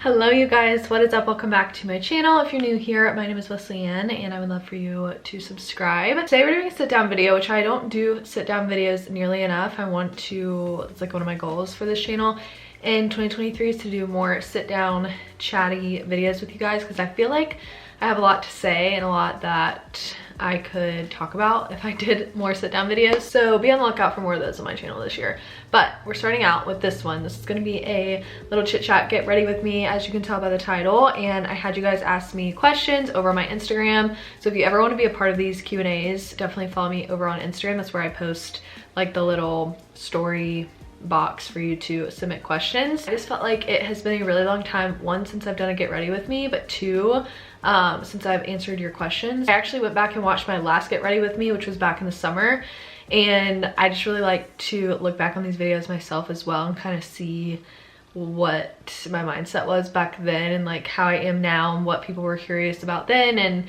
Hello you guys, what is up? Welcome back to my channel. If you're new here, my name is Wessli-Ann and I would love for you to subscribe. Today we're doing a sit down video, which I don't do sit down videos nearly enough. It's like one of my goals for this channel in 2023 is to do more sit down chatty videos with you guys, because I feel like I have a lot to say and a lot that I could talk about if I did more sit down videos. So be on the lookout for more of those on my channel this year. But we're starting out with this one. This is gonna be a little chit chat, get ready with me, as you can tell by the title. And I had you guys ask me questions over my Instagram. So if you ever want to be a part of these Q&As, definitely follow me over on Instagram. That's where I post like the little story box for you to submit questions. I just felt like it has been a really long time, one, since I've done a get ready with me, but two, since I've answered your questions. I actually went back and watched my last get ready with me, which was back in the summer, and I just really like to look back on these videos myself as well and kind of see what my mindset was back then and like how I am now and what people were curious about then and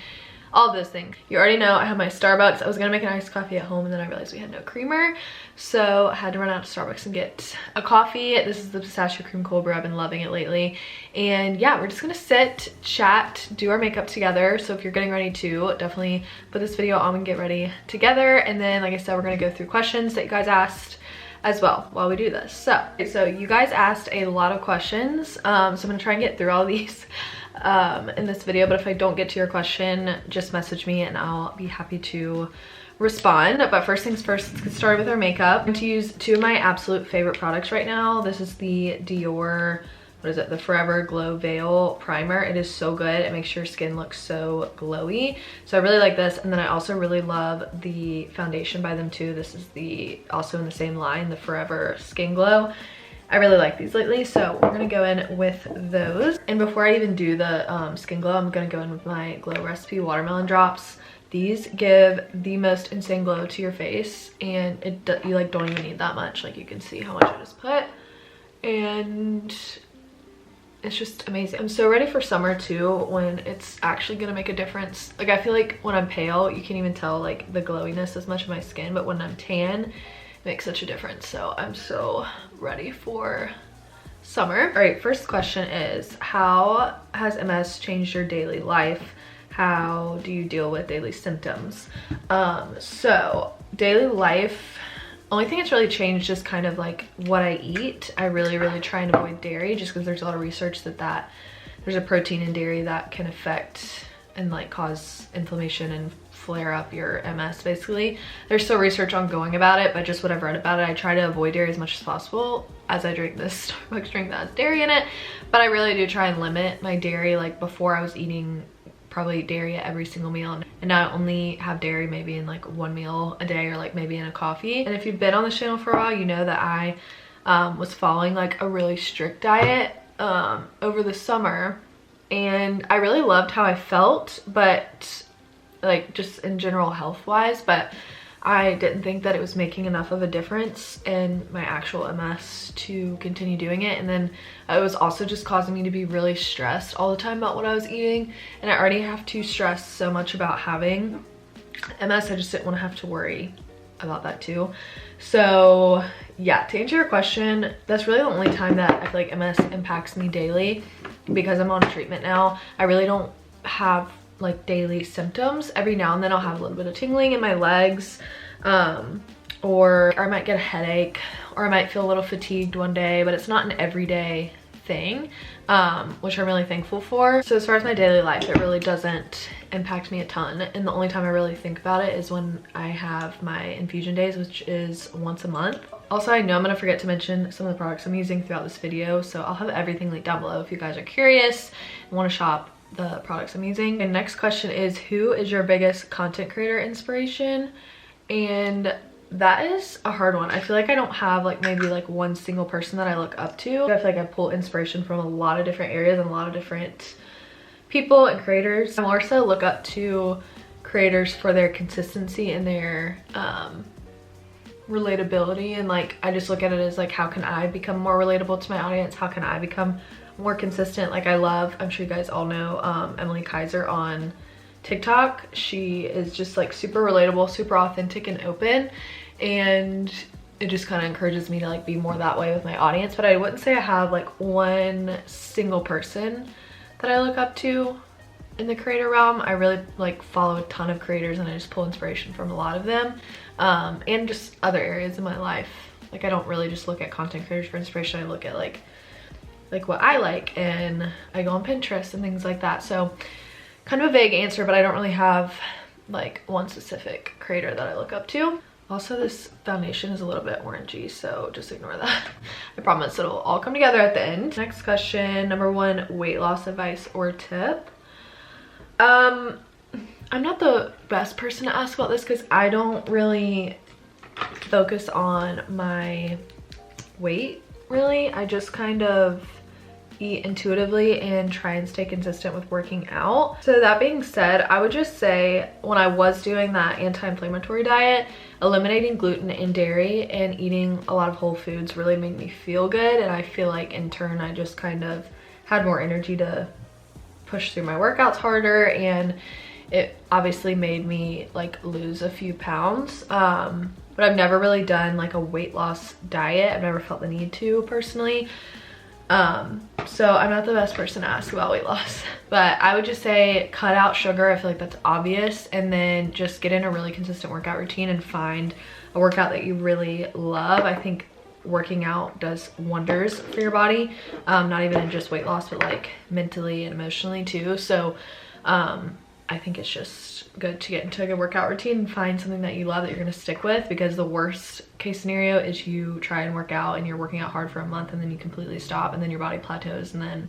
all of those things. You already know I have my Starbucks. I was gonna make an iced coffee at home and then I realized we had no creamer, so I had to run out to Starbucks and get a coffee. This is the pistachio cream cold brew. I've been loving it lately. And yeah, we're just gonna sit, chat, do our makeup together. So if you're getting ready to, definitely put this video on and get ready together. And then, like I said, we're gonna go through questions that you guys asked as well while we do this. So you guys asked a lot of questions, so I'm gonna try and get through all these in this video, but if I don't get to your question, just message me and I'll be happy to respond. But first things first, let's get started with our makeup. I'm going to use two of my absolute favorite products right now. This is the Dior, what is it, the Forever Glow Veil Primer. It is so good. It makes your skin look so glowy, so I really like this. And then I also really love the foundation by them too. This is also in the same line, the Forever Skin Glow. I really like these lately, so we're gonna go in with those. And before I even do the skin glow, I'm gonna go in with my Glow Recipe Watermelon Drops. These give the most insane glow to your face, and you like don't even need that much. Like, you can see how much I just put, and it's just amazing. I'm so ready for summer too, when it's actually gonna make a difference. Like, I feel like when I'm pale, you can't even tell like the glowiness as much of my skin, but when I'm tan, makes such a difference. So I'm so ready for summer. All right, first question is, how has MS changed your daily life? How do you deal with daily symptoms? So daily life, only thing that's really changed is kind of like what I eat. I really try and avoid dairy, just because there's a lot of research that there's a protein in dairy that can affect and like cause inflammation and flare up your MS. Basically, there's still research ongoing about it, but just what I've read about it, I try to avoid dairy as much as possible, as I drink this Starbucks drink that has dairy in it. But I really do try and limit my dairy. Like, before, I was eating probably dairy at every single meal, and now I only have dairy maybe in like one meal a day, or like maybe in a coffee. And if you've been on this channel for a while, you know that I was following like a really strict diet over the summer, and I really loved how I felt, but like just in general health wise, but I didn't think that it was making enough of a difference in my actual MS to continue doing it. And then it was also just causing me to be really stressed all the time about what I was eating, and I already have to stress so much about having MS. I just didn't want to have to worry about that too. So yeah, to answer your question, that's really the only time that I feel like MS impacts me daily, because I'm on treatment now. I really don't have like daily symptoms. Every now and then I'll have a little bit of tingling in my legs, or I might get a headache, or I might feel a little fatigued one day, but it's not an everyday thing, which I'm really thankful for. So as far as my daily life, it really doesn't impact me a ton, and the only time I really think about it is when I have my infusion days, which is once a month. Also, I know I'm gonna forget to mention some of the products I'm using throughout this video, so I'll have everything linked down below if you guys are curious and want to shop the products I'm using. And next question is, who is your biggest content creator inspiration? And that is a hard one. I feel like I don't have like maybe like one single person that I look up to. I feel like I pull inspiration from a lot of different areas and a lot of different people and creators. I more so look up to creators for their consistency and their relatability, and like I just look at it as like, how can I become more relatable to my audience? How can I become more consistent? Like, I'm sure you guys all know Emily Kaiser on TikTok. She is just like super relatable, super authentic and open, and it just kind of encourages me to like be more that way with my audience. But I wouldn't say I have like one single person that I look up to in the creator realm. I really like follow a ton of creators and I just pull inspiration from a lot of them, and just other areas in my life. Like I don't really just look at content creators for inspiration. I look at like what I like, and I go on Pinterest and things like that. So kind of a vague answer, but I don't really have like one specific creator that I look up to. Also, this foundation is a little bit orangey, so just ignore that. I promise it'll all come together at the end. Next question, number 1, weight loss advice or tip. I'm not the best person to ask about this because I don't really focus on my weight, really. I just kind of eat intuitively and try and stay consistent with working out. So that being said, I would just say when I was doing that anti-inflammatory diet, eliminating gluten and dairy and eating a lot of whole foods really made me feel good, and I feel like in turn I just kind of had more energy to push through my workouts harder, and it obviously made me like lose a few pounds. But I've never really done like a weight loss diet. I've never felt the need to personally. So I'm not the best person to ask about weight loss, but I would just say cut out sugar. I feel like that's obvious. And then just get in a really consistent workout routine and find a workout that you really love. I think working out does wonders for your body, not even in just weight loss, but like mentally and emotionally too. So I think it's just good to get into a good workout routine and find something that you love that you're gonna stick with, because the worst case scenario is you try and work out and you're working out hard for a month and then you completely stop and then your body plateaus and then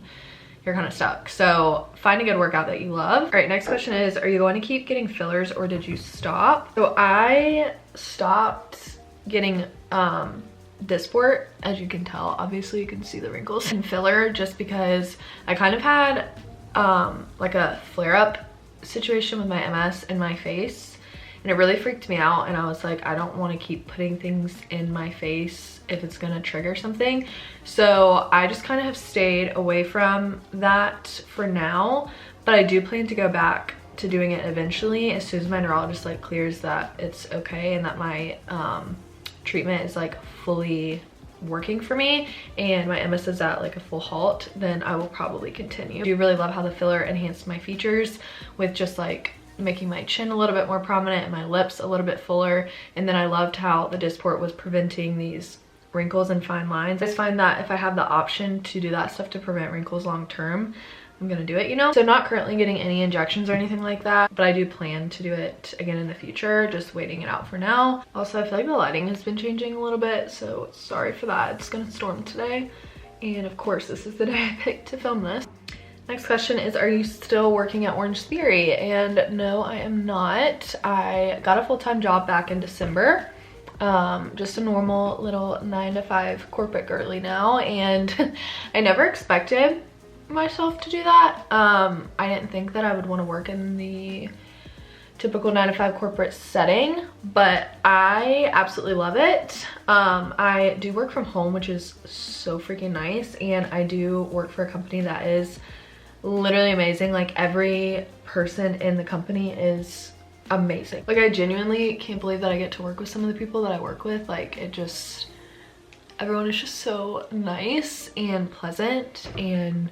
you're kind of stuck. So find a good workout that you love. All right, next question is, are you going to keep getting fillers or did you stop? So I stopped getting Dysport, as you can tell. Obviously you can see the wrinkles, and filler just because I kind of had like a flare-up situation with my MS in my face, and it really freaked me out, and I was like, I don't want to keep putting things in my face if it's gonna trigger something. So I just kind of have stayed away from that for now, but I do plan to go back to doing it eventually as soon as my neurologist like clears that it's okay and that my treatment is like fully working for me and my MS is at like a full halt. Then I will probably continue. I do really love how the filler enhanced my features with just like making my chin a little bit more prominent and my lips a little bit fuller, and then I loved how the Dysport was preventing these wrinkles and fine lines. I just find that if I have the option to do that stuff to prevent wrinkles long term, I'm gonna do it, you know? So not currently getting any injections or anything like that, but I do plan to do it again in the future, just waiting it out for now. Also, I feel like the lighting has been changing a little bit, so sorry for that. It's gonna storm today, and of course this is the day I picked to film this. Next question is, are you still working at Orange Theory? And no, I am not. I got a full-time job back in December. Just a normal little 9-to-5 corporate girly now, and I never expected myself to do that. I didn't think that I would want to work in the typical 9-to-5 corporate setting, but I absolutely love it. I do work from home, which is so freaking nice, and I do work for a company that is literally amazing. Like every person in the company is amazing. Like I genuinely can't believe that I get to work with some of the people that I work with. Like it just, everyone is just so nice and pleasant, and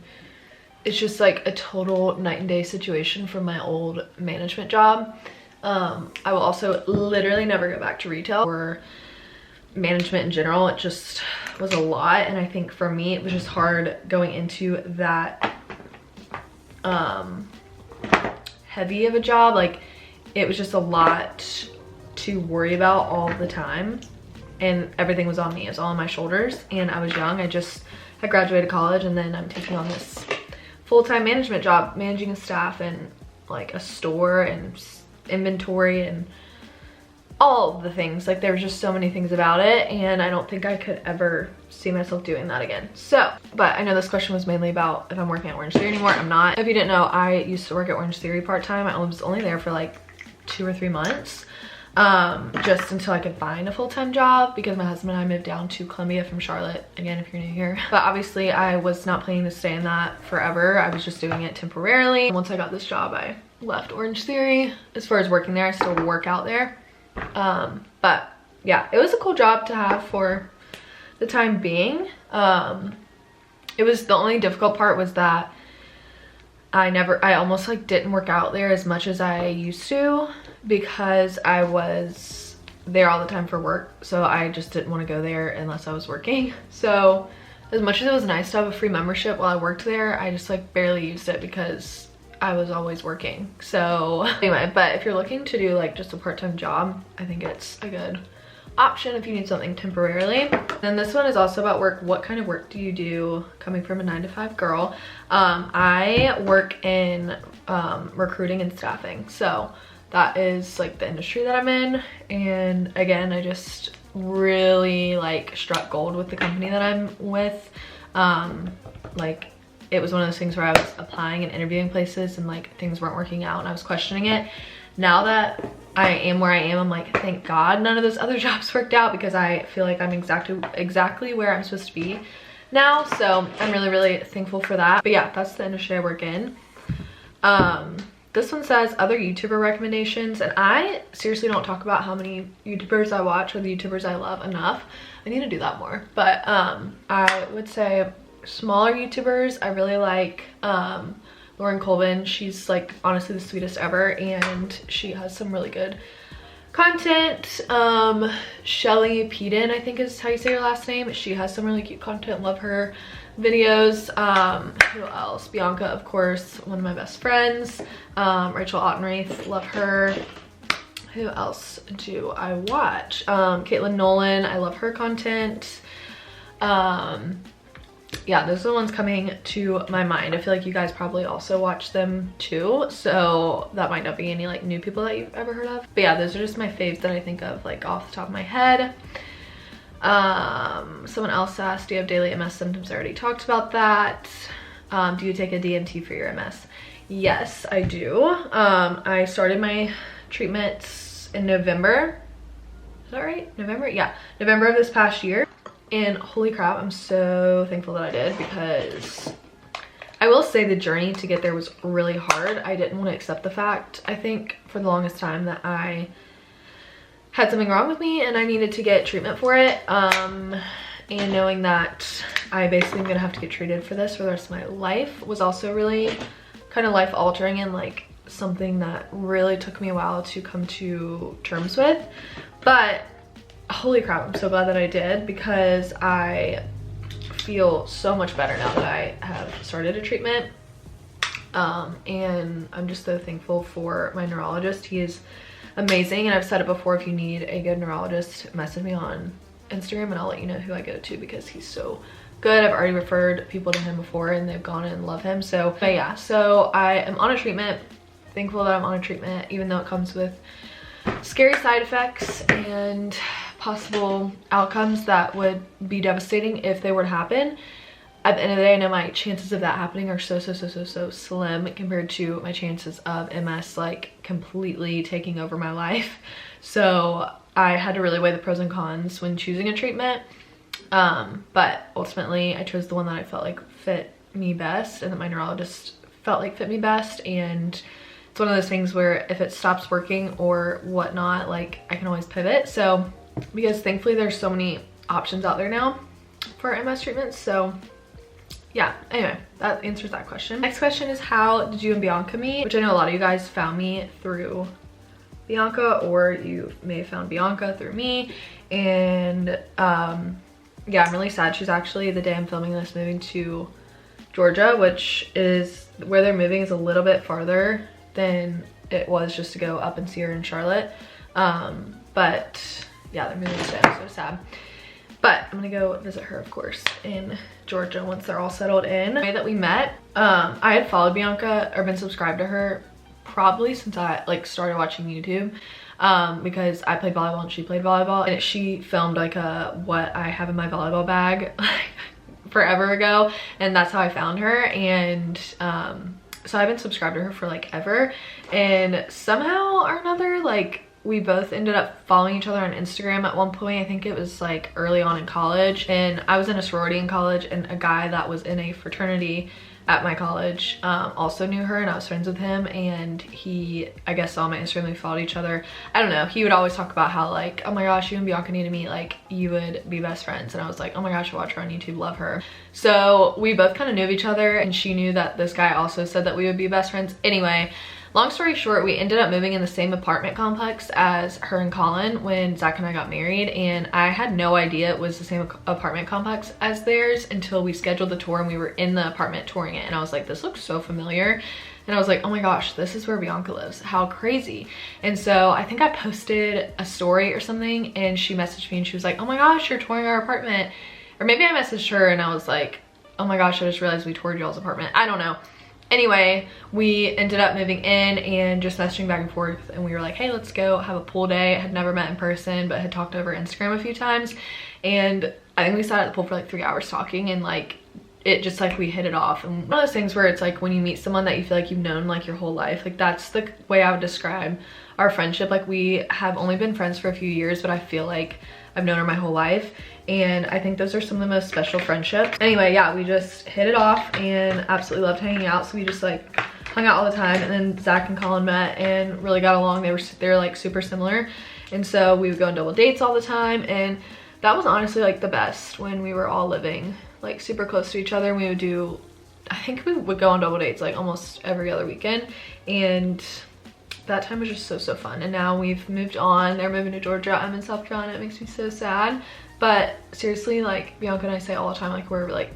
it's just like a total night and day situation from my old management job. I will also literally never go back to retail or management in general. It just was a lot, and I think for me it was just hard going into that heavy of a job. Like it was just a lot to worry about all the time, and everything was on me. It was all on my shoulders, and I was young. I just had graduated college, and then I'm taking on this full-time management job, managing a staff and like a store and inventory and all of the things. Like there was just so many things about it, and I don't think I could ever see myself doing that again. So, but I know this question was mainly about if I'm working at Orange Theory anymore. I'm not. If you didn't know, I used to work at Orange Theory part-time. I was only there for like 2 or 3 months, just until I could find a full-time job, because my husband and I moved down to Columbia from Charlotte, again if you're new here. But obviously I was not planning to stay in that forever. I was just doing it temporarily. Once I got this job, I left Orange Theory. As far as working there, I still work out there, but yeah, it was a cool job to have for the time being. It was, the only difficult part was that I almost like didn't work out there as much as I used to because I was there all the time for work. So I just didn't want to go there unless I was working. So as much as it was nice to have a free membership while I worked there, I just like barely used it because I was always working. So anyway, but if you're looking to do like just a part-time job, I think it's a good option if you need something temporarily. Then this one is also about work. What kind of work do you do? Coming from a 9-to-5 girl, I work in recruiting and staffing, so that is like the industry that I'm in. And again, I just really like struck gold with the company that I'm with. Like it was one of those things where I was applying and interviewing places and like things weren't working out and I was questioning it. Now that I am where I am, I'm like, thank God none of those other jobs worked out, because I feel like I'm exactly where I'm supposed to be now. So I'm really, really thankful for that. But yeah, that's the industry I work in. This one says other YouTuber recommendations, and I seriously don't talk about how many YouTubers I watch or the YouTubers I love enough. I need to do that more. But I would say smaller YouTubers, I really like Lauren Colvin. She's like honestly the sweetest ever, and she has some really good content. Shelly Peden, I think is how you say her last name. She has some really cute content. Love her videos. Who else? Bianca, of course, one of my best friends. Rachel Ottenreith, love her. Who else do I watch? Caitlin Nolan, I love her content. Yeah, those are the ones coming to my mind. I feel like you guys probably also watch them too, so that might not be any like new people that you've ever heard of. But yeah, those are just my faves that I think of like off the top of my head. Someone else asked, do you have daily MS symptoms? I already talked about that. Do you take a DMT for your MS? Yes, I do. I started my treatments in November. Is that right? November? Yeah, November of this past year. And holy crap, I'm so thankful that I did, because I will say the journey to get there was really hard. I didn't want to accept the fact, I think, for the longest time, that I had something wrong with me and I needed to get treatment for it. And knowing that I basically am gonna have to get treated for this for the rest of my life was also really kind of life altering, and like something that really took me a while to come to terms with. But holy crap, I'm so glad that I did, because I feel so much better now that I have started a treatment. And I'm just so thankful for my neurologist. He is amazing, and I've said it before, if you need a good neurologist, message me on Instagram and I'll let you know who I go to, because he's so good. I've already referred people to him before and they've gone and love him. So but yeah, so I am on a treatment. Thankful that I'm on a treatment, even though it comes with scary side effects and possible outcomes that would be devastating if they were to happen. At the end of the day, I know my chances of that happening are so slim compared to my chances of MS like completely taking over my life. So I had to really weigh the pros and cons when choosing a treatment. But ultimately I chose the one that I felt like fit me best, and that my neurologist felt like fit me best. And it's one of those things where if it stops working or whatnot, like I can always pivot. So because thankfully there's so many options out there now for MS treatments. So yeah, anyway, that answers that question. Next question is, how did you and Bianca meet? Which I know a lot of you guys found me through Bianca, or you may have found Bianca through me. And yeah, I'm really sad. She's actually, the day I'm filming this, moving to Georgia, which is where they're moving, is a little bit farther than it was just to go up and see her in Charlotte. But yeah, they're moving today. I'm so sad. But I'm gonna go visit her, of course, in Georgia once they're all settled in. The way that we met, I had followed Bianca or been subscribed to her probably since I like started watching YouTube, because I played volleyball and she played volleyball, and she filmed like what I have in my volleyball bag like forever ago, and that's how I found her. And so I've been subscribed to her for like ever, and somehow or another, like we both ended up following each other on Instagram at one point. I think it was like early on in college, and I was in a sorority in college, and a guy that was in a fraternity at my college also knew her, and I was friends with him, and he, I guess, saw my Instagram, we followed each other. I don't know, he would always talk about how like, oh my gosh, you and Bianca need to meet, like you would be best friends. And I was like, oh my gosh, I watch her on YouTube, love her. So we both kind of knew of each other, and she knew that this guy also said that we would be best friends. Anyway, long story short, we ended up moving in the same apartment complex as her and Colin when Zach and I got married, and I had no idea it was the same apartment complex as theirs until we scheduled the tour and we were in the apartment touring it, and I was like, this looks so familiar. And I was like, oh my gosh, this is where Bianca lives, how crazy. And so I think I posted a story or something, and she messaged me and she was like, oh my gosh, you're touring our apartment. Or maybe I messaged her and I was like, oh my gosh, I just realized we toured y'all's apartment. I don't know. Anyway, we ended up moving in and just messaging back and forth, and we were like, hey, let's go have a pool day. I had never met in person, but had talked over Instagram a few times, and I think we sat at the pool for like 3 hours talking, and like it just like we hit it off. And one of those things where it's like when you meet someone that you feel like you've known like your whole life, like that's the way I would describe our friendship. Like we have only been friends for a few years, but I feel like I've known her my whole life, and I think those are some of the most special friendships. Anyway, yeah, we just hit it off and absolutely loved hanging out, so we just like hung out all the time. And then Zach and Colin met and really got along. They're like super similar, and so we would go on double dates all the time, and that was honestly like the best when we were all living like super close to each other. And we would do, I think we would go on double dates like almost every other weekend, and that time was just so fun. And now we've moved on. They're moving to Georgia. I'm in South Carolina. It makes me so sad, but seriously, like Bianca and I say all the time, like we're like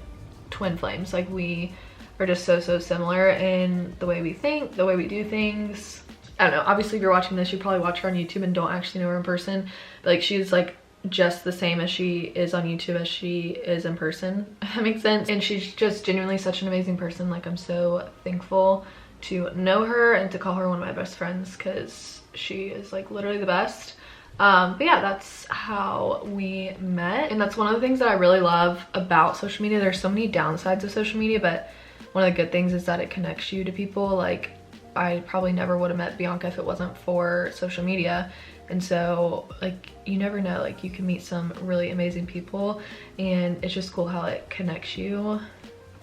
twin flames. Like we are just so similar in the way we think, the way we do things. I don't know, obviously if you're watching this, you probably watch her on YouTube and don't actually know her in person, but like she's like just the same as she is on YouTube as she is in person, if that makes sense. And she's just genuinely such an amazing person. Like I'm so thankful to know her and to call her one of my best friends, because she is like literally the best. But yeah, that's how we met, and that's one of the things that I really love about social media. There's so many downsides of social media, but one of the good things is that it connects you to people. Like I probably never would have met Bianca if it wasn't for social media. And so like you never know, like you can meet some really amazing people, and it's just cool how it connects you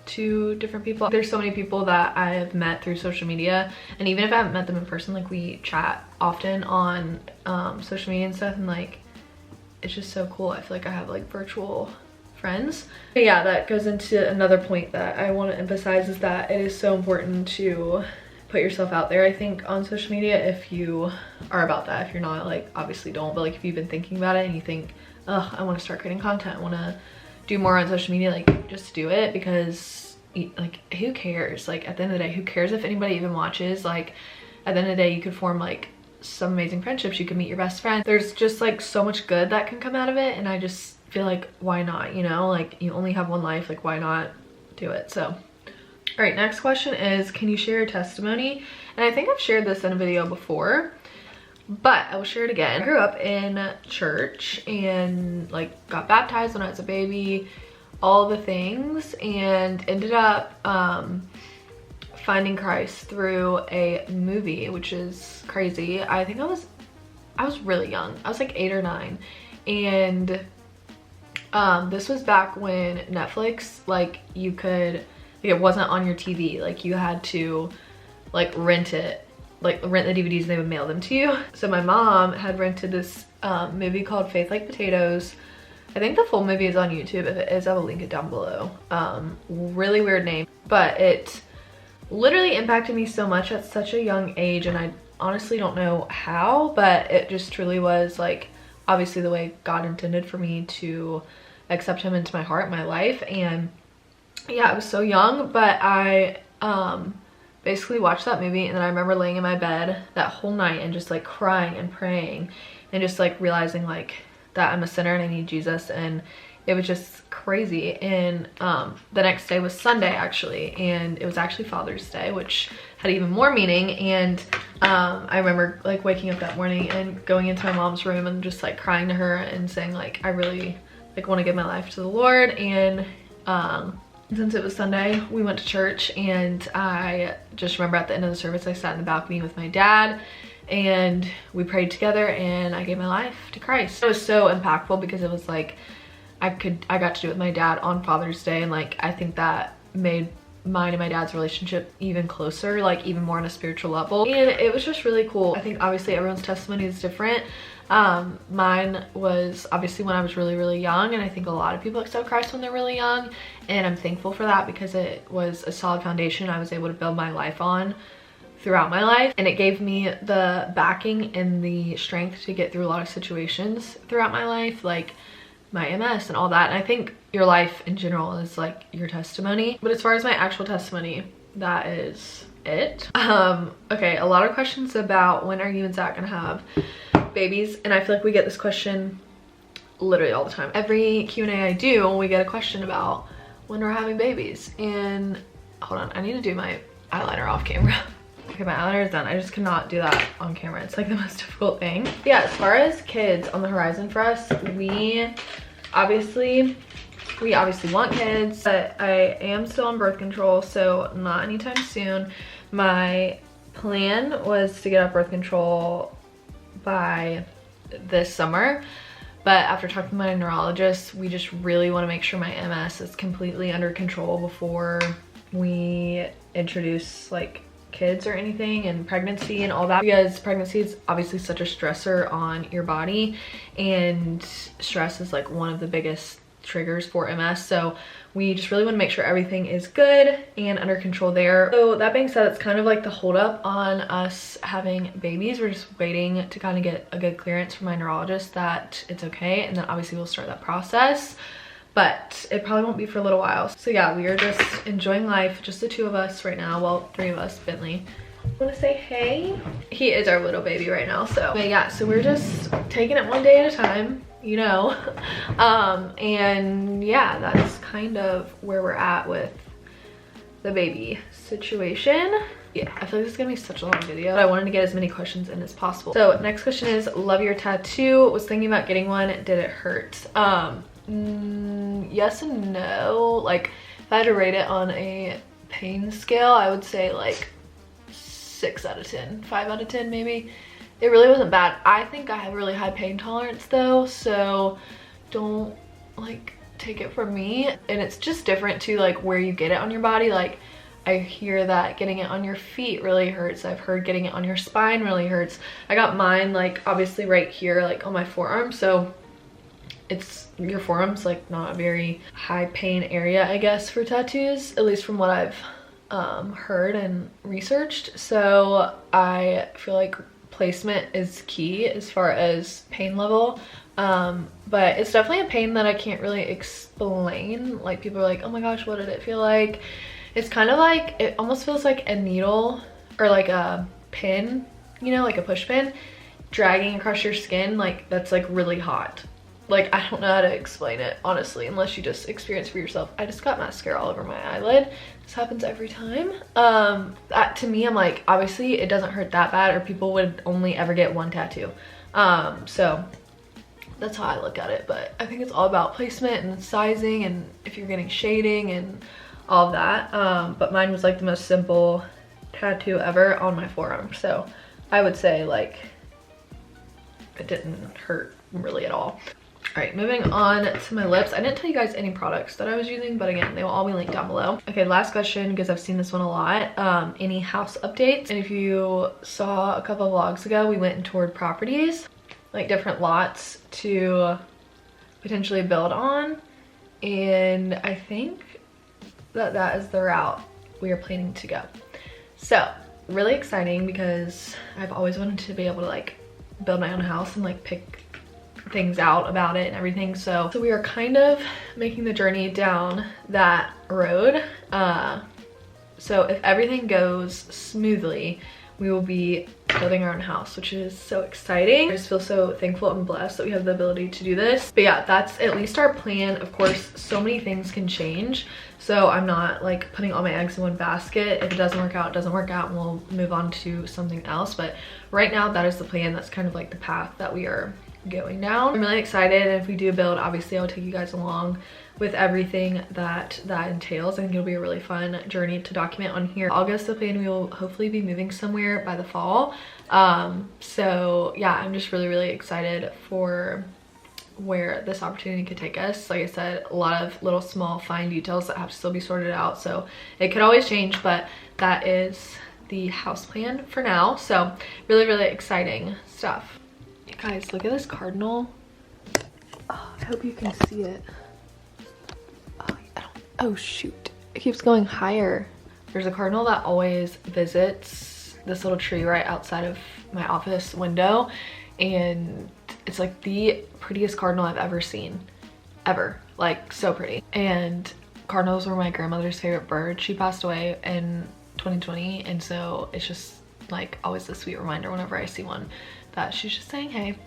to different people. There's so many people that I have met through social media, and even if I haven't met them in person, like we chat often on social media and stuff, and like it's just so cool. I feel like I have like virtual friends. But yeah, that goes into another point that I want to emphasize, is that it is so important to put yourself out there, I think, on social media. If you are about that, if you're not, like obviously don't, but like if you've been thinking about it and you think, oh, I want to start creating content, I want to do more on social media, like just do it, because like who cares? Like at the end of the day, who cares if anybody even watches? Like at the end of the day, you could form like some amazing friendships, you could meet your best friend. There's just like so much good that can come out of it, and I just feel like why not, you know? Like you only have one life, like why not do it? So all right, next question is, can you share a testimony? And I think I've shared this in a video before, but I will share it again. I grew up in church and like got baptized when I was a baby, all the things, and ended up finding Christ through a movie, which is crazy. I think I was really young. I was like 8 or 9, and this was back when Netflix, like you could, like, it wasn't on your TV, like you had to like rent it, like rent the DVDs and they would mail them to you. So my mom had rented this movie called Faith Like Potatoes. I think the full movie is on YouTube. If it is, I will link it down below. Really weird name, but it literally impacted me so much at such a young age, and I honestly don't know how, but it just truly was like obviously the way God intended for me to accept him into my heart, my life. And yeah, I was so young, but I basically watched that movie, and then I remember laying in my bed that whole night and just like crying and praying and just like realizing like that I'm a sinner and I need Jesus. And it was just crazy. And the next day was Sunday actually, and it was actually Father's Day, which had even more meaning. And I remember like waking up that morning and going into my mom's room and just like crying to her and saying like I really like want to give my life to the Lord. And since it was Sunday, we went to church, and I just remember at the end of the service I sat in the balcony with my dad and we prayed together, and I gave my life to Christ. It was so impactful because it was like I got to do it with my dad on Father's Day, and like I think that made mine and my dad's relationship even closer, like even more on a spiritual level. And it was just really cool. I think obviously everyone's testimony is different. Mine was obviously when I was really young, and I think a lot of people accept Christ when they're really young, and I'm thankful for that because it was a solid foundation I was able to build my life on throughout my life, and it gave me the backing and the strength to get through a lot of situations throughout my life, like my MS and all that. And I think your life in general is like your testimony. But as far as my actual testimony, that is it. Okay, a lot of questions about when are you and Zach gonna have babies, and I feel like we get this question literally all the time. Every Q&A I do, we get a question about when we're having babies. And hold on, I need to do my eyeliner off camera. Okay, my eyeliner is done. I just cannot do that on camera. It's like the most difficult thing. Yeah, as far as kids on the horizon for us, we obviously want kids, but I am still on birth control, so not anytime soon. My plan was to get off birth control by this summer, but after talking to my neurologist, we just really want to make sure my MS is completely under control before we introduce like kids or anything, and pregnancy and all that, because pregnancy is obviously such a stressor on your body, and stress is like one of the biggest triggers for MS. So we just really want to make sure everything is good and under control there. So that being said, it's kind of like the holdup on us having babies. We're just waiting to kind of get a good clearance from my neurologist that it's okay, and then obviously we'll start that process, but it probably won't be for a little while. So yeah, we are just enjoying life, just the two of us right now. Well, three of us. Bentley, want to say hey? He is our little baby right now. So but yeah, so we're just taking it one day at a time, you know. And yeah, that's kind of where we're at with the baby situation. Yeah, I feel like this is gonna be such a long video, but I wanted to get as many questions in as possible. So next question is, love your tattoo. Was thinking about getting one. Did it hurt? Yes and no. Like if I had to rate it on a pain scale, I would say like 6 out of 10, 5 out of 10 maybe. It really wasn't bad. I think I have really high pain tolerance though, so don't like take it from me. And it's just different too, like where you get it on your body. Like I hear that getting it on your feet really hurts. I've heard getting it on your spine really hurts. I got mine like obviously right here, like on my forearm, so it's your forearm's like not a very high pain area, I guess, for tattoos, at least from what I've heard and researched. So I feel like placement is key as far as pain level, but it's definitely a pain that I can't really explain. Like people are like, oh my gosh, what did it feel like? It's kind of like, it almost feels like a needle or like a pin, you know, like a push pin dragging across your skin, like that's like really hot. Like I don't know how to explain it honestly, unless you just experience for yourself. I just got mascara all over my eyelid. This happens every time. That to me, I'm like, obviously it doesn't hurt that bad, or people would only ever get one tattoo. So that's how I look at it. But I think it's all about placement and sizing, and if you're getting shading and all of that. But mine was like the most simple tattoo ever on my forearm, so I would say like it didn't hurt really at all. All right, moving on to my lips. I didn't tell you guys any products that I was using, but again, they will all be linked down below. Okay, last question, because I've seen this one a lot. Any house updates? And if you saw a couple of vlogs ago, we went and toured properties, like different lots to potentially build on. And I think that that is the route we are planning to go. So really exciting, because I've always wanted to be able to like build my own house and like pick things out about it and everything. So we are kind of making the journey down that road. So if everything goes smoothly, we will be building our own house, which is so exciting. I just feel so thankful and blessed that we have the ability to do this. But yeah, that's at least our plan. Of course, so many things can change, so I'm not like putting all my eggs in one basket. If it doesn't work out, it doesn't work out, and we'll move on to something else. But right now, that is the plan. That's kind of like the path that we are going down. I'm really excited, and if we do build, obviously I'll take you guys along with everything that entails. I think it'll be a really fun journey to document on here. August, the plan, we will hopefully be moving somewhere by the fall. So yeah, I'm just really excited for where this opportunity could take us. Like I said, a lot of little small fine details that have to still be sorted out, so it could always change, but that is the house plan for now. So really, really exciting stuff. You guys, look at this cardinal. Oh, I hope you can see it. Oh shoot, it keeps going higher. There's a cardinal that always visits this little tree right outside of my office window, and it's like the prettiest cardinal I've ever seen, ever. Like, so pretty. And cardinals were my grandmother's favorite bird. She passed away in 2020, and so it's just like always a sweet reminder whenever I see one that she's just saying hey.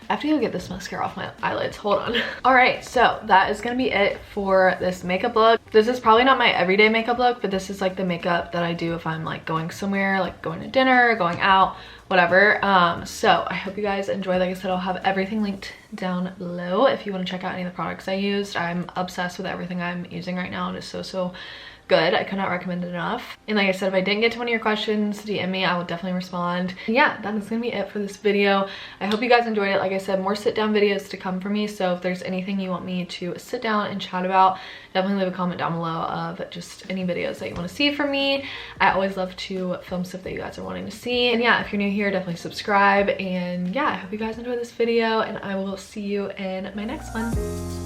I have to go get this mascara off my eyelids, hold on. All right, so that is gonna be it for this makeup look. This is probably not my everyday makeup look, but this is like the makeup that I do if I'm like going somewhere, like going to dinner, going out, whatever. So I hope you guys enjoy. Like I said, I'll have everything linked down below if you want to check out any of the products I used. I'm obsessed with everything I'm using right now. It is so good. I could not recommend it enough. And like I said, if I didn't get to one of your questions, DM me, I will definitely respond. And yeah, that is gonna be it for this video. I hope you guys enjoyed it. Like I said, more sit down videos to come for me, so if there's anything you want me to sit down and chat about, definitely leave a comment down below of just any videos that you want to see from me. I always love to film stuff that you guys are wanting to see. And yeah, if you're new here, definitely subscribe. And yeah, I hope you guys enjoyed this video, and I will see you in my next one.